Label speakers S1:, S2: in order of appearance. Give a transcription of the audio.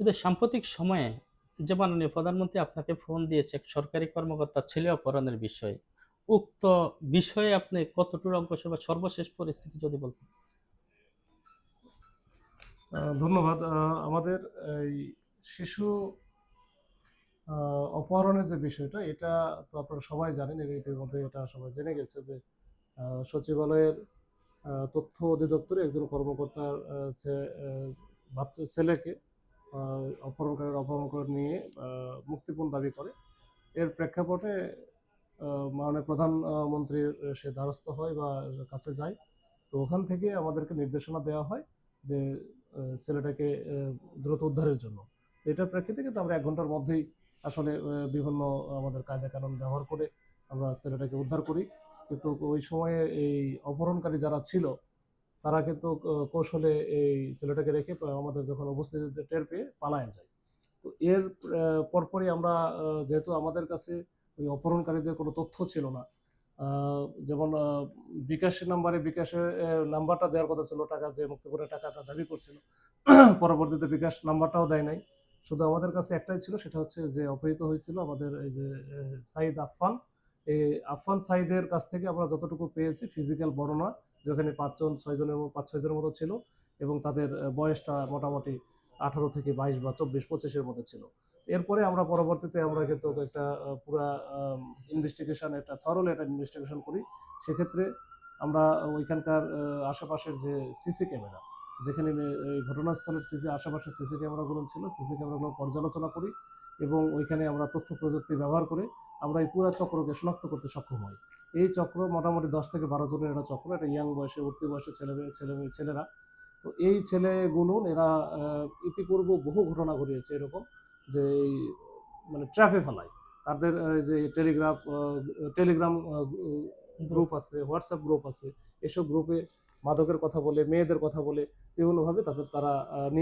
S1: কিন্তু সাম্প্রতিক সময়ে যে মাননীয় প্রধানমন্ত্রী আপনাকে ফোন দিয়েছে এক সরকারি কর্মকর্তার ছেলে অপহরণের বিষয়ে, উক্ত বিষয়ে আপনি কতটুকু অগ্রসর বা সর্বশেষ পরিস্থিতি যদি বলতেন?
S2: ধন্যবাদ। আমাদের এই শিশু অপহরণের যে বিষয়টা, এটা তো আপনারা সবাই জানেন, এর ইতিমধ্যে এটা সবাই জেনে গেছে যে সচিবালয়ের তথ্য অধিদপ্তরে একজন কর্মকর্তার বাচ্চা ছেলেকে অপহরণকারীরা অপহরণ করে নিয়ে মুক্তিপণ দাবি করে। এর প্রেক্ষাপটে মাননীয় প্রধানমন্ত্রীর সে দ্বারস্থ হয় বা কাছে যায়। তো ওখান থেকে আমাদেরকে নির্দেশনা দেওয়া হয় যে ছেলেটাকে দ্রুত উদ্ধারের জন্য। তো এটার প্রেক্ষিতে কিন্তু আমরা ১ ঘন্টার মধ্যেই আসলে বিভিন্ন আমাদের কায়দা কানুন ব্যবহার করে আমরা ছেলেটাকে উদ্ধার করি। কিন্তু ওই সময়ে এই অপহরণকারী যারা ছিল তারা কিন্তু কৌশলে এই ছেলেটাকে রেখে আমাদের যখন উপস্থিতি টের পেয়ে পালায় যায়। তো এর পরপরই আমরা যেহেতু আমাদের কাছে ওই অপহরণকারীদের কোনো তথ্য ছিল না, যেমন বিকাশের নাম্বারে বিকাশের নাম্বারটা দেওয়ার কথা ছিল, টাকা যে মুক্তিপণের টাকাটা দাবি করছিল। পরবর্তীতে বিকাশ নাম্বারটাও দেয় নাই। শুধু আমাদের কাছে একটাই ছিল, সেটা হচ্ছে যে অপহৃত হয়েছিল আমাদের এই যে সাইদ আফফান। এই আফফান সাইদের কাছ থেকে আমরা যতটুকু পেয়েছি ফিজিক্যাল বর্ণনা, যেখানে ৫-৬ জনের মতো ছিল এবং তাদের বয়সটা মোটামুটি ১৮ থেকে ২২ বা ২৪-২৫-এর মধ্যে ছিল। এরপরে আমরা পরবর্তীতে আমরা কিন্তু একটা পুরা ইনভেস্টিগেশন, একটা থরলি একটা ইনভেস্টিগেশন করি। সেক্ষেত্রে আমরা ওইখানকার আশেপাশের যে সিসি ক্যামেরা, যেখানে এই ঘটনাস্থলের আশেপাশের সিসি ক্যামেরাগুলো ছিল, সিসি ক্যামেরাগুলো পর্যালোচনা করি এবং ওইখানে আমরা তথ্য প্রযুক্তি ব্যবহার করে আমরা এই পুরা চক্রকে শনাক্ত করতে সক্ষম হই। এই চক্র মোটামুটি ১০ থেকে ১২ জনের একটা চক্র, একটা ইয়াং বয়সে, উঠতি বয়সের ছেলেরা। তো এই ছেলেগুলো এরা ইতিপূর্বে বহু ঘটনা ঘটিয়েছে এরকম, যে এই মানে ট্র্যাপে ফেলায়। তাদের যে টেলিগ্রাম গ্রুপ আছে, হোয়াটসঅ্যাপ গ্রুপ আছে, এসব গ্রুপে মাদকের কথা বলে, মেয়েদের কথা বলে বিভিন্নভাবে তারা নিয়ে